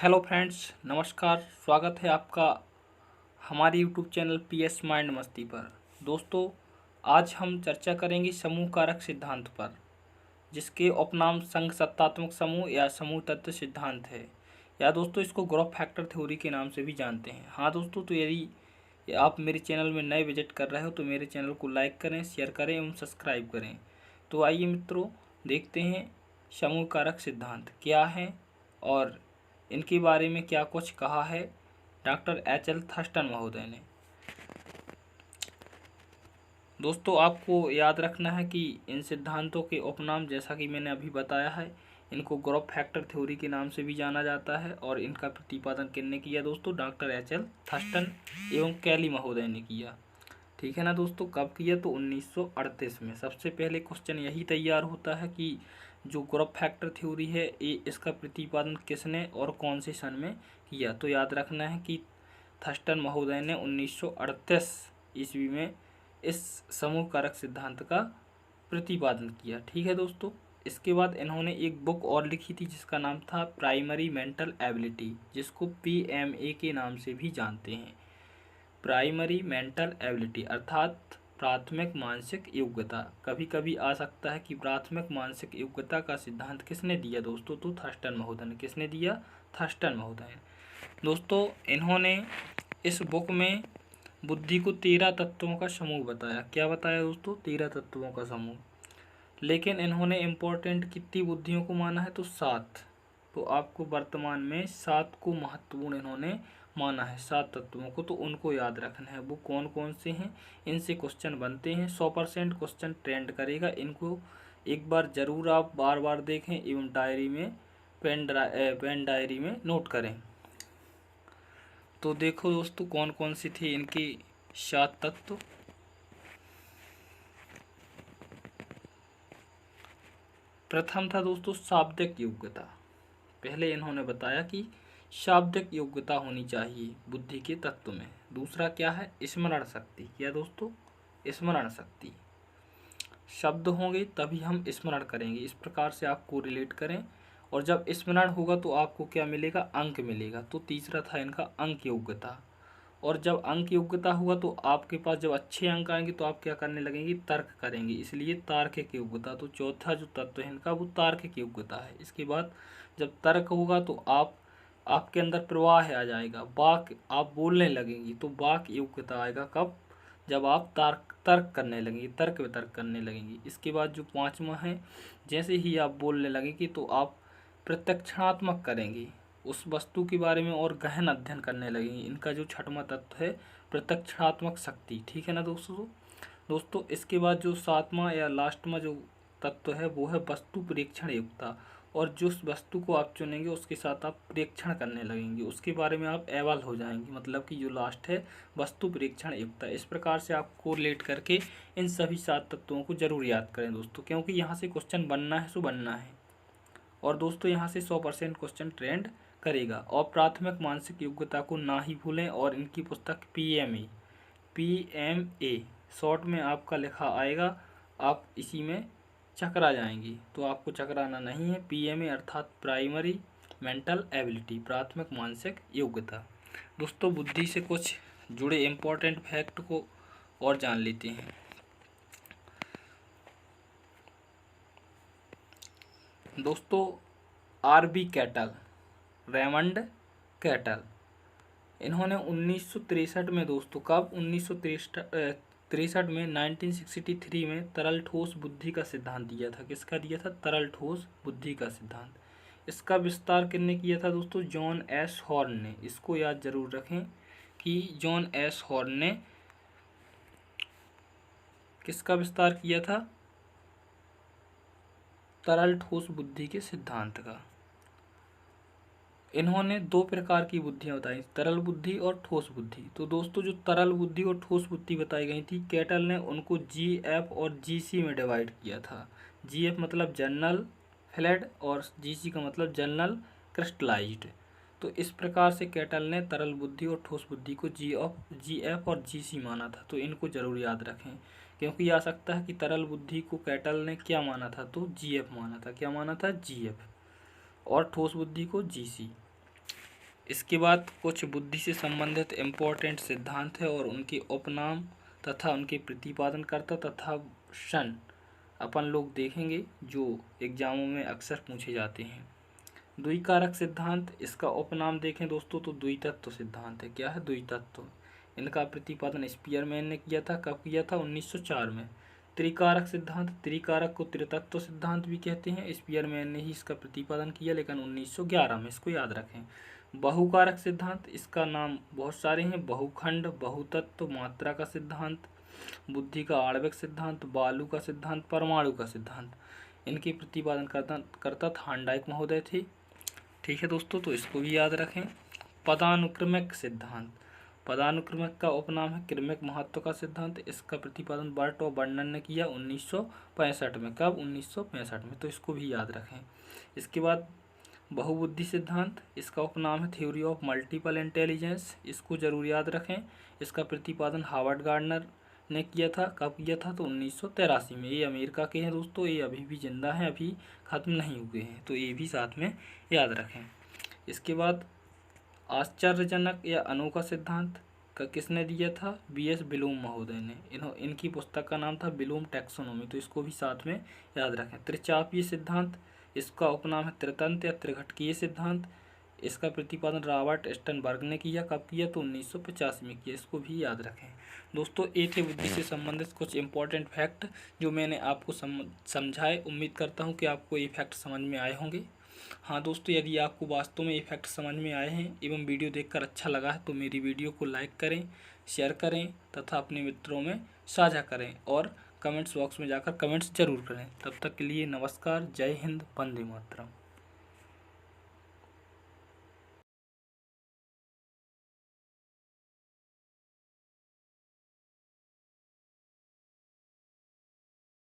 Hello friends, नमस्कार। स्वागत है आपका हमारे यूट्यूब चैनल पीएस माइंड मस्ती पर। दोस्तों, आज हम चर्चा करेंगे समूह कारक सिद्धांत पर, जिसके उपनाम संघ सत्तात्मक समूह या समूह तत्व सिद्धांत है, या दोस्तों इसको ग्रुप फैक्टर थ्योरी के नाम से भी जानते हैं। हाँ दोस्तों, तो यदि आप मेरे चैनल में नए विजिट कर रहे हो तो मेरे चैनल को लाइक करें, शेयर करें एवं सब्सक्राइब करें। तो आइए मित्रों, देखते हैं समूह कारक सिद्धांत क्या है और इनके बारे में क्या कुछ कहा है डॉक्टर एच.एल. थर्स्टन महोदय ने। दोस्तों, आपको याद रखना है कि इन सिद्धांतों के उपनाम, जैसा कि मैंने अभी बताया है, इनको ग्रुप फैक्टर थ्योरी के नाम से भी जाना जाता है। और इनका प्रतिपादन किसने किया दोस्तों? Doctor HL. थर्स्टन एवं कैली महोदय ने किया। ठीक है ना दोस्तों। कब किया? तो 1938 में। सबसे पहले क्वेश्चन यही तैयार होता है कि जो ग्रुप फैक्टर थ्योरी है, ये इसका प्रतिपादन किसने और कौन से सन में किया? तो याद रखना है कि थर्स्टन महोदय ने 1938 ईस्वी में इस समूह कारक सिद्धांत का प्रतिपादन किया। ठीक है दोस्तों। इसके बाद इन्होंने एक बुक और लिखी थी जिसका नाम था प्राइमरी मेंटल एबिलिटी, जिसको PMA के नाम से भी जानते हैं। प्राइमरी मेंटल एबिलिटी अर्थात प्राथमिक मानसिक योग्यता। कभी कभी आ सकता है कि प्राथमिक मानसिक योग्यता का सिद्धांत किसने दिया दोस्तों? तो थर्स्टन महोदय ने। किसने दिया? थर्स्टन महोदय ने। दोस्तों, इन्होंने इस बुक में बुद्धि को 13 तत्वों का समूह बताया। क्या बताया दोस्तों? 13 तत्वों का समूह। लेकिन इन्होंने इम्पोर्टेंट कितनी बुद्धियों को माना है? तो 7। तो आपको वर्तमान में 7 को महत्वपूर्ण इन्होंने माना है, 7 तत्वों को। तो उनको याद रखना है। वो कौन कौन से हैं, इनसे क्वेश्चन बनते हैं। 100% क्वेश्चन ट्रेंड करेगा। इनको एक बार जरूर आप बार बार देखें एवं डायरी में, पेन डायरी में नोट करें। तो देखो दोस्तों, कौन कौन सी थी इनकी 7 तत्व। प्रथम था दोस्तों शाब्दिक योग्यता। पहले इन्होंने बताया कि शाब्दिक योग्यता होनी चाहिए बुद्धि के तत्व में। दूसरा क्या है? स्मरण शक्ति। क्या दोस्तों? स्मरण शक्ति। शब्द होंगे तभी हम स्मरण करेंगे, इस प्रकार से आपको रिलेट करें। और जब स्मरण होगा तो आपको क्या मिलेगा? अंक मिलेगा। तो तीसरा था इनका अंक योग्यता। और जब अंक योग्यता हुआ तो आपके पास जब अच्छे अंक आएंगे तो आप क्या करने लगेंगे? तर्क करेंगे, इसलिए तार्किक योग्यता। तो चौथा जो तत्व है इनका वो तार्किक योग्यता है। इसके बाद जब तर्क होगा तो आपके अंदर प्रवाह आ जाएगा, वाक आप बोलने लगेंगी, तो वाक योग्यता आएगा। कब? जब आप तर्क करने लगेंगे, तर्क वितर्क करने लगेंगी। इसके बाद जो पांचवा है, जैसे ही आप बोलने लगेंगे तो आप प्रत्यक्षात्मक करेंगे, उस वस्तु के बारे में और गहन अध्ययन करने लगेंगे। इनका जो छठवां तत्व है प्रत्यक्षात्मक शक्ति। ठीक है ना दोस्तों, इसके बाद जो सातवां या लास्ट में जो तत्व है वो है वस्तु प्रेक्षण योग्यता। और जिस वस्तु को आप चुनेंगे उसके साथ आप प्रेक्षण करने लगेंगे, उसके बारे में आप एवल हो जाएंगे। मतलब कि जो लास्ट है वस्तु प्रेक्षण योग्यता। इस प्रकार से आप कोरिलेट करके इन सभी 7 तत्वों को जरूर याद करें दोस्तों, क्योंकि यहाँ से क्वेश्चन बनना है सो बनना है। और दोस्तों, यहाँ से 100% क्वेश्चन ट्रेंड करेगा। और प्राथमिक मानसिक योग्यता को ना ही भूलें। और इनकी पुस्तक PMA शॉर्ट में आपका लिखा आएगा, आप इसी में चकरा जाएंगी। तो आपको चकराना नहीं है। PMA अर्थात प्राइमरी मेंटल एबिलिटी, प्राथमिक मानसिक योग्यता। दोस्तों, बुद्धि से कुछ जुड़े इम्पोर्टेंट फैक्ट को और जान लेते हैं। दोस्तों, RB कैटल, रेमंड कैटल, इन्होंने 1963 में दोस्तों, कब? 1963 में 1963 में तरल ठोस बुद्धि का सिद्धांत दिया था। किसका दिया था? तरल ठोस बुद्धि का सिद्धांत। इसका विस्तार किसने किया था दोस्तों? जॉन एस हॉर्न ने। इसको याद जरूर रखें कि जॉन एस हॉर्न ने किसका विस्तार किया था? तरल ठोस बुद्धि के सिद्धांत का। इन्होंने 2 प्रकार की बुद्धियां बताई, तरल बुद्धि और ठोस बुद्धि। तो दोस्तों, जो तरल बुद्धि और ठोस बुद्धि बताई गई थी, कैटल ने उनको GF और GC में डिवाइड किया था। GF मतलब जनरल फ्लैट और GC का मतलब क्रिस्टलाइज्ड। तो इस प्रकार से कैटल ने तरल बुद्धि और ठोस बुद्धि को GF और GC माना था। तो इनको जरूर याद रखें, क्योंकि आ सकता है कि तरल बुद्धि को कैटल ने क्या माना था? तो GF माना था। क्या माना था? GF। और ठोस बुद्धि को GC। इसके बाद कुछ बुद्धि से संबंधित इम्पोर्टेंट सिद्धांत है और उनके उपनाम तथा उनके प्रतिपादनकर्ता तथा सन अपन लोग देखेंगे जो एग्जामों में अक्सर पूछे जाते हैं। द्विकारक सिद्धांत, इसका उपनाम देखें दोस्तों तो द्वितत्व सिद्धांत है। क्या है? द्वितत्व। इनका प्रतिपादन स्पीयरमैन ने किया था। कब किया था? 1904 में। त्रिकारक सिद्धांत, त्रिकारक को त्रितत्व सिद्धांत भी कहते हैं। स्पीयरमैन ने ही इसका प्रतिपादन किया लेकिन 1911 में, इसको याद रखें। बहुकारक सिद्धांत, इसका नाम बहुत सारे हैं। बहुखंड, बहुतत्व, मात्रा का सिद्धांत, बुद्धि का आणविक सिद्धांत, बालू का सिद्धांत, परमाणु का सिद्धांत। इनके प्रतिपादन करता थार्नडाइक महोदय थे। ठीक है दोस्तों, तो इसको भी याद रखें। पदानुक्रमिक सिद्धांत, पदानुक्रमिक का उपनाम है क्रमिक महत्व का सिद्धांत। इसका प्रतिपादन बर्ट और बर्नर ने किया 1965 में। कब? 1965 में, तो इसको भी याद रखें। इसके बाद बहुबुद्धि सिद्धांत, इसका उपनाम है थ्योरी ऑफ मल्टीपल इंटेलिजेंस। इसको जरूर याद रखें। इसका प्रतिपादन हार्वर्ड गार्डनर ने किया था। कब किया था? तो 1983 में। ये अमेरिका के हैं दोस्तों, ये अभी भी जिंदा हैं, अभी ख़त्म नहीं हुए हैं, तो ये भी साथ में याद रखें। इसके बाद आश्चर्यजनक या अनोखा सिद्धांत का किसने दिया था? BS बिलूम महोदय ने। इनकी पुस्तक का नाम था बिलूम टैक्सोनॉमी, तो इसको भी साथ में याद रखें। त्रिचापीय सिद्धांत, इसका उपनाम है त्रितंत्र या त्रिघटकीय सिद्धांत। इसका प्रतिपादन रॉबर्ट स्टर्नबर्ग ने किया। कब किया? तो 1985 में किया, इसको भी याद रखें। दोस्तों, ये थे बुद्धि से संबंधित कुछ इंपॉर्टेंट फैक्ट जो मैंने आपको समझाए। उम्मीद करता हूँ कि आपको ये फैक्ट समझ में आए होंगे। हाँ दोस्तों, यदि आपको वास्तव में ये फैक्ट समझ में आए हैं एवं वीडियो देखकर अच्छा लगा है तो मेरी वीडियो को लाइक करें, शेयर करें तथा अपने मित्रों में साझा करें और कमेंट्स बॉक्स में जाकर कमेंट्स जरूर करें। तब तक के लिए नमस्कार, जय हिंद, वंदे मातरम।